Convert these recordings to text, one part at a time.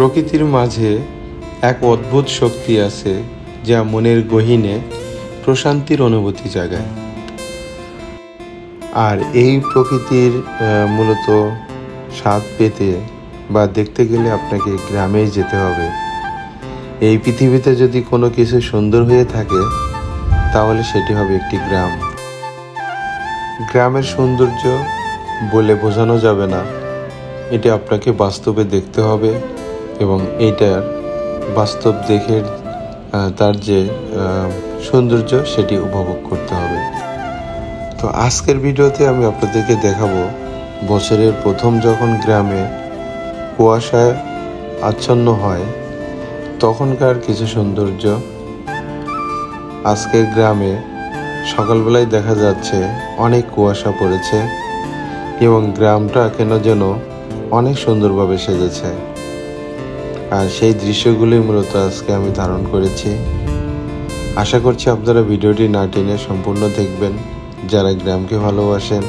প্রকৃতির মাঝে এক অদ্ভুত শক্তি আছে যা মনের গহীনে প্রশান্তির অনুভূতি জাগায়। আর এই প্রকৃতির মূলত স্বাদ পেতে বা দেখতে গেলে আপনাকে গ্রামেই যেতে হবে। এই পৃথিবীতে যদি কোনো কিছু সুন্দর হয়ে থাকে তাহলে সেটি হবে একটি গ্রাম। গ্রামের সৌন্দর্য বলে বোঝানো যাবে না, এটি আপনাকে বাস্তবে দেখতে হবে এবং এইটার বাস্তব দেখে তার যে সৌন্দর্য সেটি উপভোগ করতে হবে। তো আজকের ভিডিওতে আমি আপনাদেরকে দেখাবো বছরের প্রথম যখন গ্রামে কুয়াশায় আচ্ছন্ন হয় তখনকার কিছু সৌন্দর্য। আজকের গ্রামে সকালবেলায় দেখা যাচ্ছে অনেক কুয়াশা পড়েছে এবং গ্রামটা কেন যেন অনেক সুন্দরভাবে সেজেছে। আর সেই দৃশ্যগুলি মূলত আজকে আমি ধারণ করেছি। আশা করছি আপনারা ভিডিওটি না টেনে সম্পূর্ণ দেখবেন। যারা গ্রামকে ভালোবাসেন,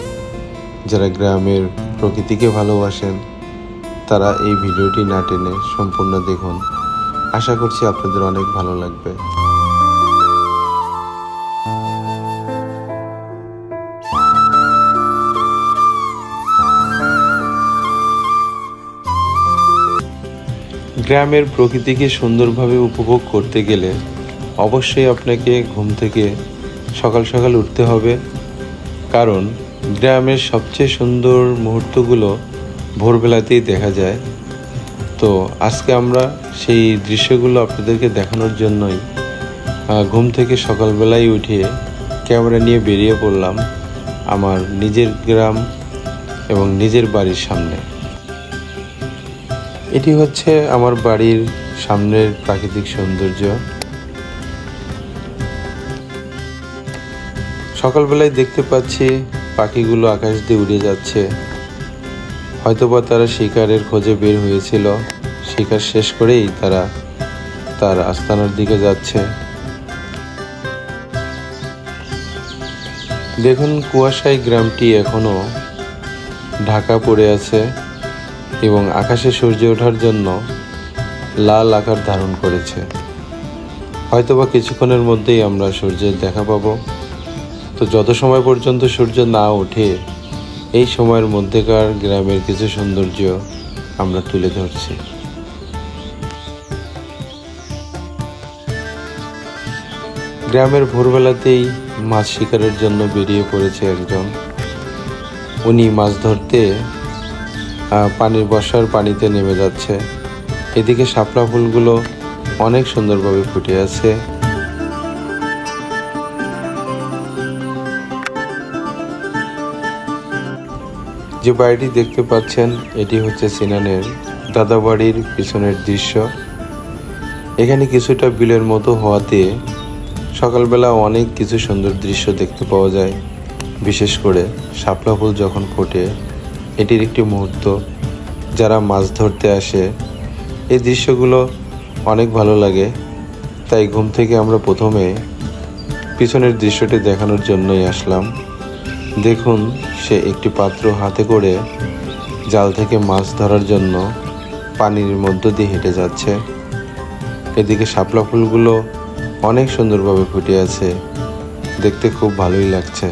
যারা গ্রামের প্রকৃতিকে ভালোবাসেন, তারা এই ভিডিওটি না টেনে সম্পূর্ণ দেখুন। আশা করছি আপনাদের অনেক ভালো লাগবে। গ্রামের প্রকৃতিকে সুন্দরভাবে উপভোগ করতে গেলে অবশ্যই আপনাকে ঘুম থেকে সকাল সকাল উঠতে হবে, কারণ গ্রামের সবচেয়ে সুন্দর মুহূর্তগুলো ভোরবেলাতেই দেখা যায়। তো আজকে আমরা সেই দৃশ্যগুলো আপনাদেরকে দেখানোর জন্যই ঘুম থেকে সকালবেলায় উঠে ক্যামেরা নিয়ে বেরিয়ে পড়লাম আমার নিজের গ্রাম এবং নিজের বাড়ির সামনে। এটি হচ্ছে আমার বাড়ির সামনের প্রাকৃতিক সৌন্দর্য। সকালবেলায় দেখতে পাচ্ছি পাখিগুলো আকাশ দিয়ে উড়ে যাচ্ছে। হয়তোবা তারা শিকারের খোঁজে বের হয়েছিল, শিকার শেষ করেই তারা তার আস্তানার দিকে যাচ্ছে। দেখুন কুয়াশায় গ্রামটি এখনো ঢাকা পড়ে আছে এবং আকাশে সূর্য ওঠার জন্য লাল আকার ধারণ করেছে। হয়তোবা কিছুক্ষণের মধ্যেই আমরা সূর্যের দেখা পাবো। তো যত সময় পর্যন্ত সূর্য না ওঠে এই সময়ের মধ্যেকার গ্রামের কিছু সৌন্দর্য আমরা তুলে ধরছি। গ্রামের ভোরবেলাতেই মাছ শিকারের জন্য বেরিয়ে পড়েছে একজন। উনি মাছ ধরতে পানির বর্ষার পানিতে নেমে যাচ্ছে। এদিকে শাপলা ফুলগুলো অনেক সুন্দরভাবে ফুটে আছে। যে বাড়িটি দেখতে পাচ্ছেন এটি হচ্ছে সিনানের দাদাবাড়ির পিছনের দৃশ্য। এখানে কিছুটা বিলের মতো হওয়াতে সকালবেলা অনেক কিছু সুন্দর দৃশ্য দেখতে পাওয়া যায়। বিশেষ করে শাপলা ফুল যখন ফোটে এটির একটি মুহূর্ত। যারা মাছ ধরতে আসে এই দৃশ্যগুলো অনেক ভালো লাগে। তাই ঘুম থেকে আমরা প্রথমে পিছনের দৃশ্যটি দেখানোর জন্যই আসলাম। দেখুন সে একটি পাত্র হাতে করে জাল থেকে মাছ ধরার জন্য পানির মধ্য দিয়ে হেঁটে যাচ্ছে। এদিকে শাপলা ফুলগুলো অনেক সুন্দরভাবে ফুটে আছে, দেখতে খুব ভালোই লাগছে।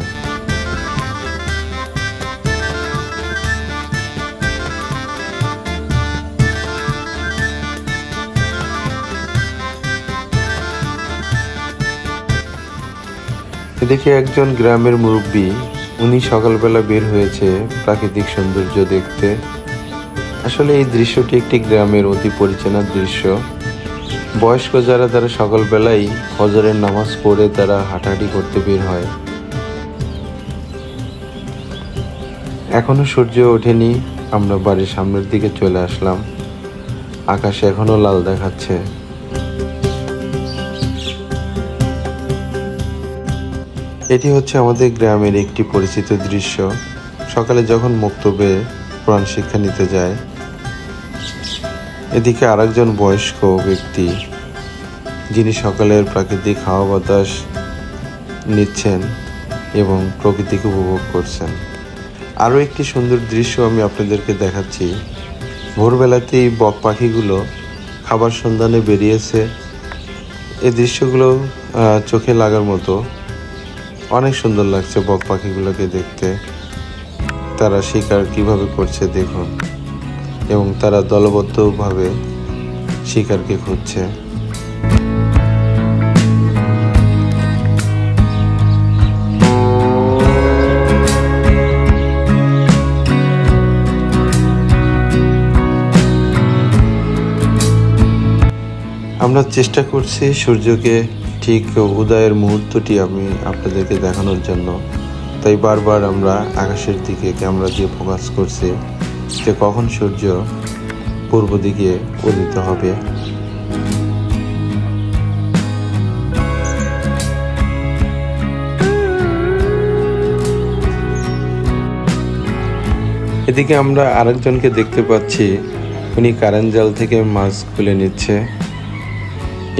এদিকে একজন গ্রামের মুরব্বী, উনি সকালবেলা বের হয়েছে প্রাকৃতিক সৌন্দর্য দেখতে। আসলে এই দৃশ্যটি একটি গ্রামের অতি পরিচ্ছন্ন দৃশ্য। বয়স্ক যারা তারা সকালবেলায় ফজরের নামাজ পড়ে তারা হাঁটাহাঁটি করতে বের হয়। এখনো সূর্য ওঠেনি, আমরা বাড়ির সামনের দিকে চলে আসলাম। আকাশ এখনো লাল দেখাচ্ছে। এটি হচ্ছে আমাদের গ্রামের একটি পরিচিত দৃশ্য। সকালে যখন মক্তবে কোরআন শিক্ষা নিতে যায়, এদিকে আরেকজন বয়স্ক ব্যক্তি যিনি সকালের প্রাকৃতিক হাওয়া বাতাস নিচ্ছেন এবং প্রকৃতিকে উপভোগ করছেন। আরও একটি সুন্দর দৃশ্য আমি আপনাদেরকে দেখাচ্ছি। ভোরবেলাতেই বক পাখিগুলো খাবার সন্ধানে বেরিয়েছে। এই দৃশ্যগুলো চোখে লাগার মতো। অনেক সুন্দর লাগছে বক পাখিগুলোকে দেখতে। তারা শিকার কিভাবে করছে দেখুন, এবং তারা দলবদ্ধভাবে শিকারকে খুঁজছে। আমরা চেষ্টা করছি সূর্যকে ঠিক উদয়ের মুহূর্তটি আমি আপনাদেরকে দেখানোর জন্য, তাই বারবার আমরা আকাশের দিকে ক্যামেরা দিয়ে ফোকাস করছি যে কখন সূর্য পূর্ব দিকে উদিত হবে। এদিকে আমরা আরেকজনকে দেখতে পাচ্ছি, উনি কারেন্ট জাল থেকে মাছ খুলে নিচ্ছে।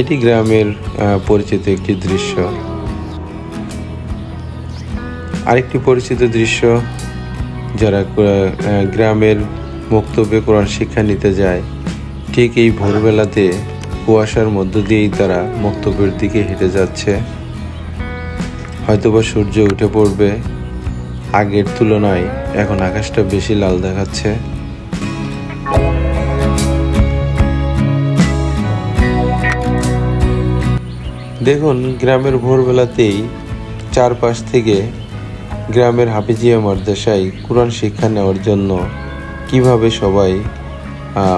এটি গ্রামের পরিচিত একটি দৃশ্য। আরেকটি পরিচিত দৃশ্য, যারা গ্রামের মক্তবে কোরআন শিক্ষা নিতে যায়, ঠিক এই ভোরবেলাতে কুয়াশার মধ্য দিয়েই তারা মক্তবের দিকে হেঁটে যাচ্ছে। হয়তোবা সূর্য উঠে পড়বে। আগের তুলনায় এখন আকাশটা বেশি লাল দেখাচ্ছে। দেখুন, গ্রামের ভোরবেলাতেই চারপাশ থেকে গ্রামের হাফিজিয়া মাদ্রাসায় কোরআন শিক্ষা নেওয়ার জন্য কিভাবে সবাই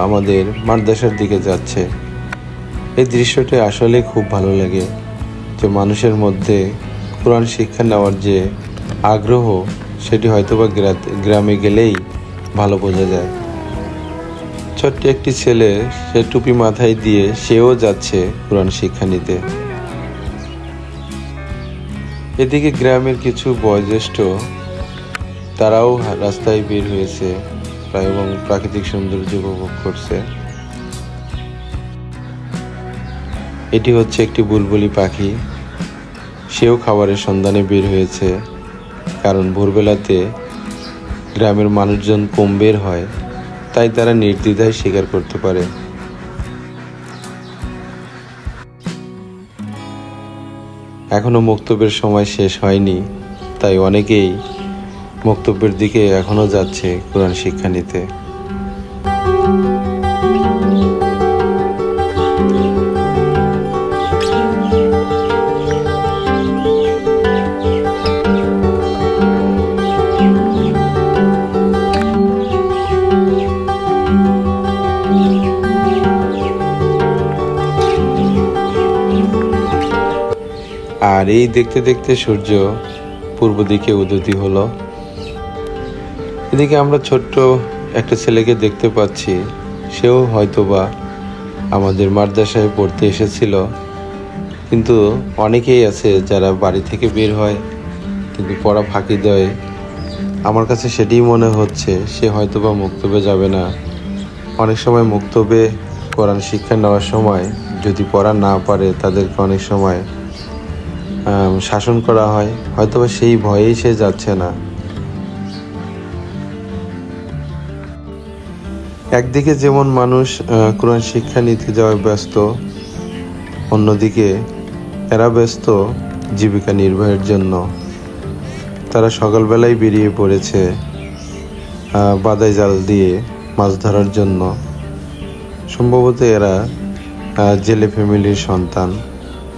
আমাদের মাদ্রাসার দিকে যাচ্ছে। এই দৃশ্যটি আসলে খুব ভালো লাগে, যে মানুষের মধ্যে কোরআন শিক্ষা নেওয়ার যে আগ্রহ, সেটি হয়তোবা গ্রামে গেলেই ভালো বোঝা যায়। ছোট্ট একটি ছেলে, সে টুপি মাথায় দিয়ে সেও যাচ্ছে কোরআন শিক্ষা নিতে। এদিকে গ্রামের কিছু বয়োজ্যেষ্ঠ, তারাও রাস্তায় বের হয়েছে এবং প্রাকৃতিক সৌন্দর্য উপভোগ করছে। এটি হচ্ছে একটি বুলবুলি পাখি। সেও খাবারের সন্ধানে বের হয়েছে, কারণ ভোরবেলাতে গ্রামের মানুষজন কম বের হয়, তাই তারা নির্দ্বিধায় শিকার করতে পারে। এখনো মক্তবের সময় শেষ হয়নি, তাই অনেকেই মক্তবের দিকে এখনো যাচ্ছে কোরআন শিক্ষা নিতে। আর এই দেখতে দেখতে সূর্য পূর্ব দিকে উদিত হলো। এদিকে আমরা ছোট্ট একটা ছেলেকে দেখতে পাচ্ছি। সেও হয়তোবা আমাদের মাদ্রাসায় পড়তে এসেছিল, কিন্তু অনেকেই আছে যারা বাড়ি থেকে বের হয় কিন্তু পড়া ফাঁকি দেয়। আমার কাছে সেটাই মনে হচ্ছে, সে হয়তোবা মক্তবে যাবে না। অনেক সময় মক্তবে কোরআন শিক্ষা নেওয়ার সময় যদি পড়া না পারে, তাদেরকে অনেক সময় শাসন করা হয়, হয়তোবা সেই ভয়েই সে যাচ্ছে না। একদিকে যেমন মানুষ কোরআন শিক্ষা নিতে যাওয়ায় ব্যস্ত, অন্যদিকে এরা ব্যস্ত জীবিকা নির্বাহের জন্য। তারা সকালবেলায় বেরিয়ে পড়েছে বাদাই জাল দিয়ে মাছ ধরার জন্য। সম্ভবত এরা জেলে ফ্যামিলির সন্তান।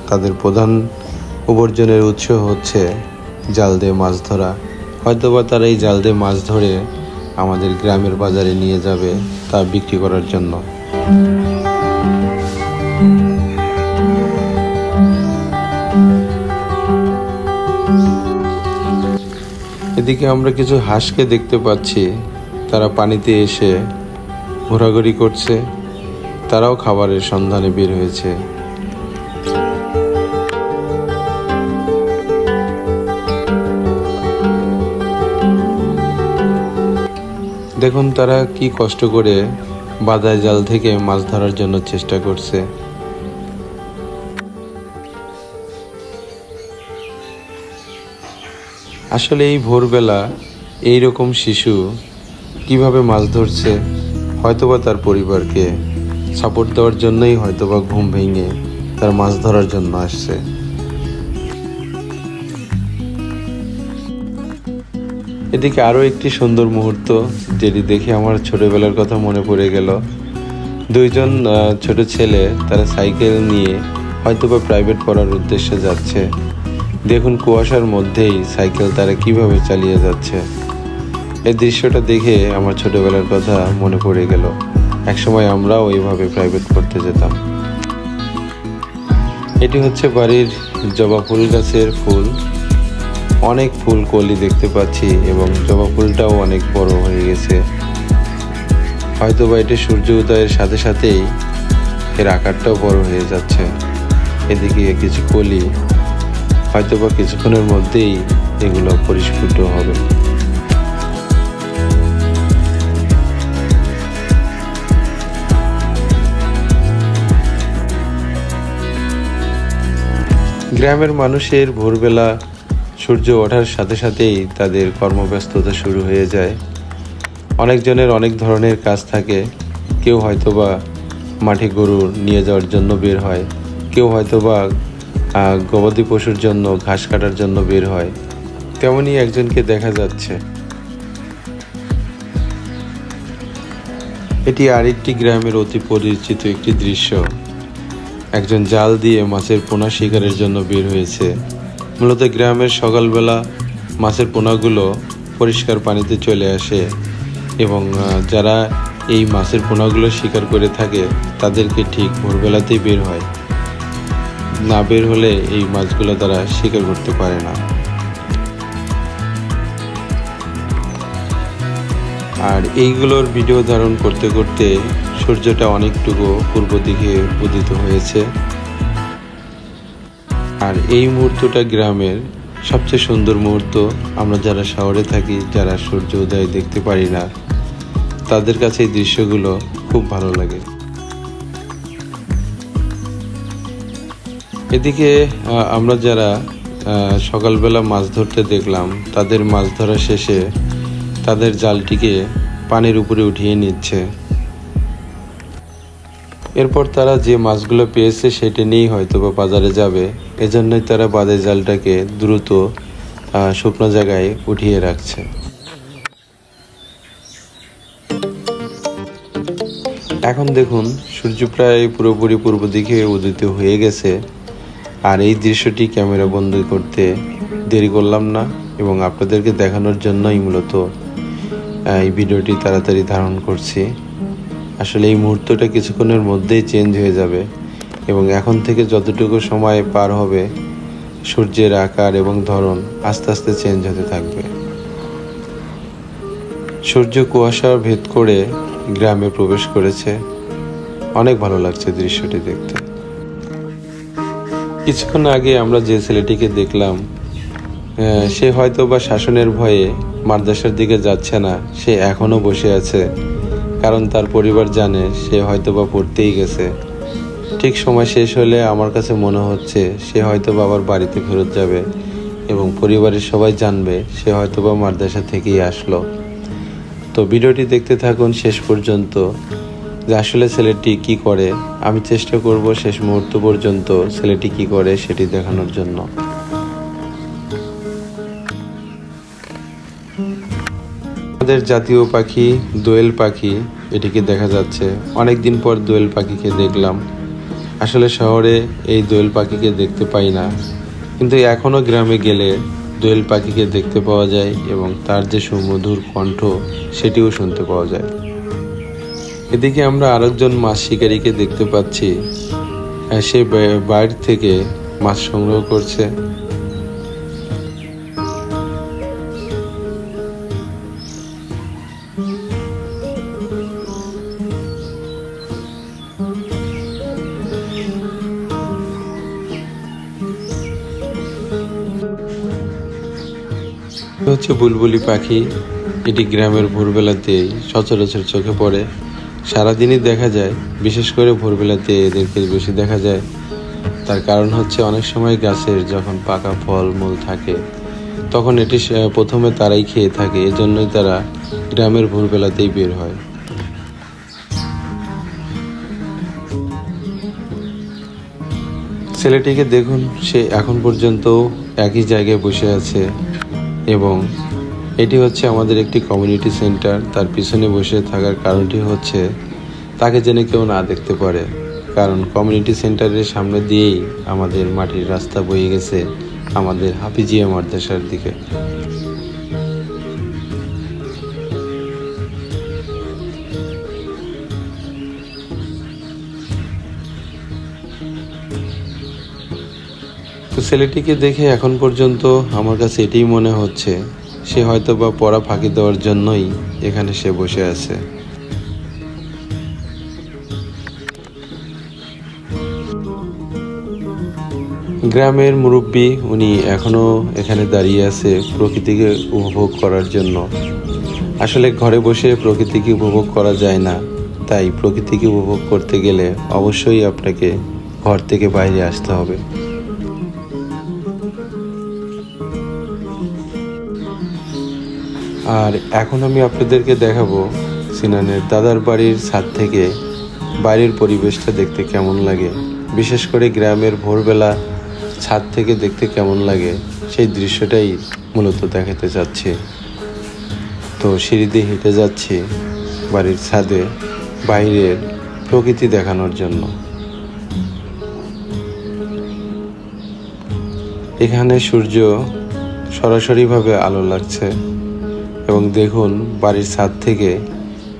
তাদের প্রধান উপার্জনের উৎস হচ্ছে জাল দিয়ে মাছ ধরা। হয়তোবা তারা এই জাল দিয়ে মাছ ধরে আমাদের গ্রামের বাজারে নিয়ে যাবে তা বিক্রি করার জন্য। এদিকে আমরা কিছু হাঁসকে দেখতে পাচ্ছি। তারা পানিতে এসে ঘোরাঘুরি করছে। তারাও খাবারের সন্ধানে বের হয়েছে। দেখুন তারা কি কষ্ট করে বাদাই জাল থেকে মাছ ধরার জন্য চেষ্টা করছে। আসলে এই ভোরবেলা এইরকম শিশু কিভাবে মাছ ধরছে, হয়তোবা তার পরিবারকে সাপোর্ট দেওয়ার জন্যই হয়তোবা ঘুম ভেঙে তার মাছ ধরার জন্য আসছে। এদিকে আরও একটি সুন্দর মুহূর্ত, যেটি দেখে আমার ছোটবেলার কথা মনে পড়ে গেল। দুইজন ছোট ছেলে তারা সাইকেল নিয়ে হয়তোবা প্রাইভেট পড়ার উদ্দেশ্যে যাচ্ছে। দেখুন কুয়াশার মধ্যেই সাইকেল তারা কিভাবে চালিয়ে যাচ্ছে। এই দৃশ্যটা দেখে আমার ছোটবেলার কথা মনে পড়ে গেল। একসময় আমরাও ওইভাবে প্রাইভেট পড়তে যেতাম। এটি হচ্ছে বাড়ির জবা ফুল গাছের ফুল। অনেক ফুল কলি দেখতে পাচ্ছি এবং জবা ফুলটাও অনেক বড় হয়ে গেছে। হয়তোবা এটি সূর্য উদয়ের সাথে সাথেই এর আকারটাও বড় হয়ে যাচ্ছে। এদিকে কিছু কলি, হয়তোবা কিছুক্ষণের মধ্যেই এগুলো পরিস্ফুট হবে। গ্রামের মানুষের ভোরবেলা সূর্য ওঠার সাথে সাথেই তাদের কর্মব্যস্ততা শুরু হয়ে যায়। অনেকজনের অনেক ধরনের কাজ থাকে। কেউ হয়তোবা মাঠে গরু নিয়ে যাওয়ার জন্য বের হয়, কেউ হয়তোবা গবাদি পশুর জন্য ঘাস কাটার জন্য বের হয়। তেমনই একজনকে দেখা যাচ্ছে। এটি আরেকটি গ্রামের অতি পরিচিত একটি দৃশ্য। একজন জাল দিয়ে মাছের পোনা শিকারের জন্য বের হয়েছে। মূলত গ্রামের সকালবেলা মাছের পোনাগুলো পরিষ্কার পানিতে চলে আসে এবং যারা এই মাছের পোনাগুলো শিকার করে থাকে তাদেরকে ঠিক ভোরবেলাতেই বের হয়। না বের হলে এই মাছগুলো তারা শিকার করতে পারে না। আর এইগুলোর ভিডিও ধারণ করতে করতে সূর্যটা অনেকটুকু পূর্ব দিকে উদিত হয়েছে। আর এই মুহূর্তটা গ্রামের সবচেয়ে সুন্দর মুহূর্ত। আমরা যারা শহরে থাকি, যারা সূর্য উদয় দেখতে পারি না, তাদের কাছে এই দৃশ্যগুলো খুব ভালো লাগে। এদিকে আমরা যারা সকালবেলা মাছ ধরতে দেখলাম, তাদের মাছ ধরা শেষে তাদের জালটিকে পানির উপরে উঠিয়ে নিচ্ছে। এরপর তারা যে মাছগুলো পেয়েছে সেটা নিয়েই হয়তোবা বাজারে যাবে। এজন্যই তারা বাঁধের জালটাকে দ্রুত শুকনো জায়গায় উঠিয়ে রাখছে। এখন দেখুন সূর্য প্রায় পুরোপুরি পূর্ব দিকে উদিত হয়ে গেছে। আর এই দৃশ্যটি ক্যামেরা বন্দি করতে দেরি করলাম না এবং আপনাদেরকে দেখানোর জন্যই মূলত এই ভিডিওটি তাড়াতাড়ি ধারণ করছি। আসলে এই মুহূর্তটা কিছুক্ষণের মধ্যেই চেঞ্জ হয়ে যাবে এবং এখন থেকে যতটুকু সময় পার হবে সূর্যের আকার এবং ধরন আস্তে আস্তে চেঞ্জ হতে থাকবে। সূর্য কুয়াশা ভেদ করে গ্রামে প্রবেশ করেছে। অনেক ভালো লাগছে দৃশ্যটি দেখতে। কিছুক্ষণ আগে আমরা যে ছেলেটিকে দেখলাম, সে হয়তো বা শাসনের ভয়ে মাদ্রাসার দিকে যাচ্ছে না, সে এখনো বসে আছে। কারণ তার পরিবার জানে সে হয়তো বা পড়তেই গেছে। ঠিক সময় শেষ হলে আমার কাছে মনে হচ্ছে সে হয়তো বা আবার বাড়িতে ফেরত যাবে এবং পরিবারের সবাই জানবে সে হয়তো বা মাদ্রাসা থেকেই আসলো। তো ভিডিওটি দেখতে থাকুন শেষ পর্যন্ত, যে আসলে ছেলেটি কি করে। আমি চেষ্টা করব শেষ মুহূর্ত পর্যন্ত ছেলেটি কি করে সেটি দেখানোর জন্য। আমাদের জাতীয় পাখি দোয়েল পাখি, এটিকে দেখা যাচ্ছে। অনেকদিন পর দোয়েল পাখিকে দেখলাম। আসলে শহরে এই দোয়েল পাখিকে দেখতে পাই না, কিন্তু এখনও গ্রামে গেলে দোয়েল পাখিকে দেখতে পাওয়া যায় এবং তার যে সুমধুর কণ্ঠ সেটিও শুনতে পাওয়া যায়। এদিকে আমরা আরেকজন মাছ শিকারীকে দেখতে পাচ্ছি। সে বাইরে থেকে মাছ সংগ্রহ করছে। হচ্ছে বুলবুলি পাখি। এটি গ্রামের ভোরবেলাতেই সচরাচর চোখে পড়ে। সারাদিনই দেখা যায়, বিশেষ করে ভোরবেলাতে এদেরকে বেশি দেখা যায়। তার কারণ হচ্ছে অনেক সময় গাছের যখন পাকা ফল মূল থাকে তখন এটি প্রথমে তারাই খেয়ে থাকে। এজন্যই তারা গ্রামের ভোরবেলাতেই বের হয়। ছেলেটিকে দেখুন, সে এখন পর্যন্ত একই জায়গায় বসে আছে এবং এটি হচ্ছে আমাদের একটি কমিউনিটি সেন্টার। তার পিছনে বসে থাকার কারণটি হচ্ছে তাকে যেন কেউ না দেখতে পারে, কারণ কমিউনিটি সেন্টারের সামনে দিয়েই আমাদের মাটির রাস্তা বয়ে গেছে আমাদের হাফিজিয়া মাদ্রাসার দিকে। তো ছেলেটিকে দেখে এখন পর্যন্ত আমার কাছে এটাই মনে হচ্ছে সে হয়তো বা পড়া ফাঁকি দেওয়ার জন্যই এখানে সে বসে আছে। গ্রামের মুরব্বী উনি এখনো এখানে দাঁড়িয়ে আছে প্রকৃতিকে উপভোগ করার জন্য। আসলে ঘরে বসে প্রকৃতিকে উপভোগ করা যায় না, তাই প্রকৃতিকে উপভোগ করতে গেলে অবশ্যই আপনাকে ঘর থেকে বাইরে আসতে হবে। আর এখন আমি আপনাদেরকে দেখাবো সিনানের দাদার বাড়ির ছাদ থেকে বাইরের পরিবেশটা দেখতে কেমন লাগে, বিশেষ করে গ্রামের ভোরবেলা ছাদ থেকে দেখতে কেমন লাগে সেই দৃশ্যটাই মূলত দেখাতে চাচ্ছি। তো সিঁড়ি দিয়ে হেঁটে যাচ্ছি বাড়ির ছাদে বাইরের প্রকৃতি দেখানোর জন্য। এখানে সূর্য সরাসরিভাবে আলো লাগছে এবং দেখুন বাড়ির ছাদ থেকে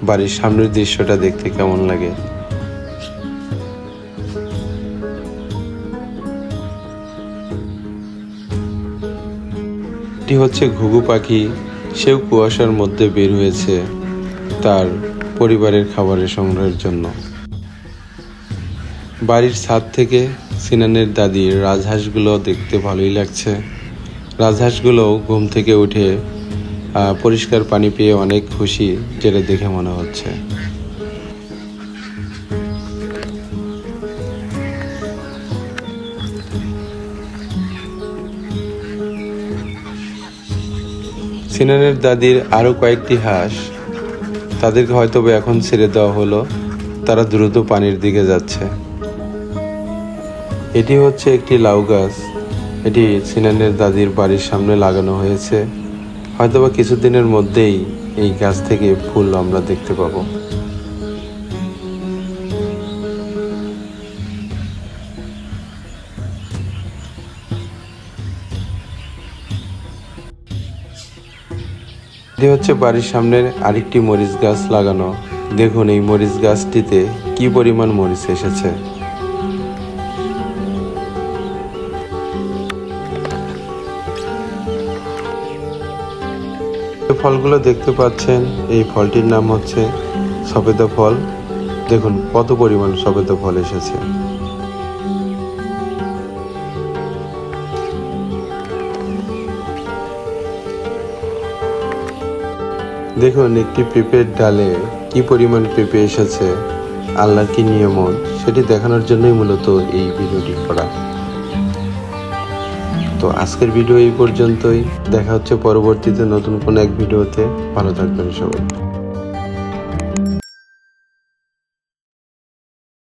বাড়ির সামনের দৃশ্যটা দেখতে কেমন লাগে। এটি হচ্ছে ঘুঘু পাখি, সেও কুয়াশার মধ্যে বের হয়েছে তার পরিবারের খাবারের সংগ্রহের জন্য। বাড়ির ছাদ থেকে সিনানের দাদির রাজহাঁসগুলো দেখতে ভালোই লাগছে। রাজহাঁসগুলো ঘুম থেকে উঠে পরিষ্কার পানি পেয়ে অনেক খুশি, যেটা দেখে মনে হচ্ছে। সিনানের দাদির আরো কয়েকটি হাঁস, তাদেরকে হয়তো এখন ছেড়ে দেওয়া হলো, তারা দ্রুত পানির দিকে যাচ্ছে। এটি হচ্ছে একটি লাউ গাছ, এটি সিনানের দাদির বাড়ির সামনে লাগানো হয়েছে। হয়তোবা কিছুদিনের মধ্যেই এই গাছ থেকে ফুল আমরা দেখতে পাবো। এটি হচ্ছে বাড়ির সামনের আরেকটি মরিচ গাছ লাগানো। দেখুন এই মরিচ গাছটিতে কি পরিমাণ মরিচ এসেছে। ফলগুলো দেখতে পাচ্ছেন, এই ফলটির নাম হচ্ছে সফেদা ফল। দেখুন কত পরিমাণ সফেদা ফল এসেছে। দেখুন একটি পেঁপের ডালে কি পরিমাণ পেঁপে এসেছে, আল্লাহর কি নিয়ামত সেটি দেখানোর জন্যই মূলত এই ভিডিওটি করা। তো আজকের ভিডিও এই পর্যন্তই, দেখা হচ্ছে পরবর্তীতে নতুন কোনো এক ভিডিওতে। ভালো থাকবেন সবাই।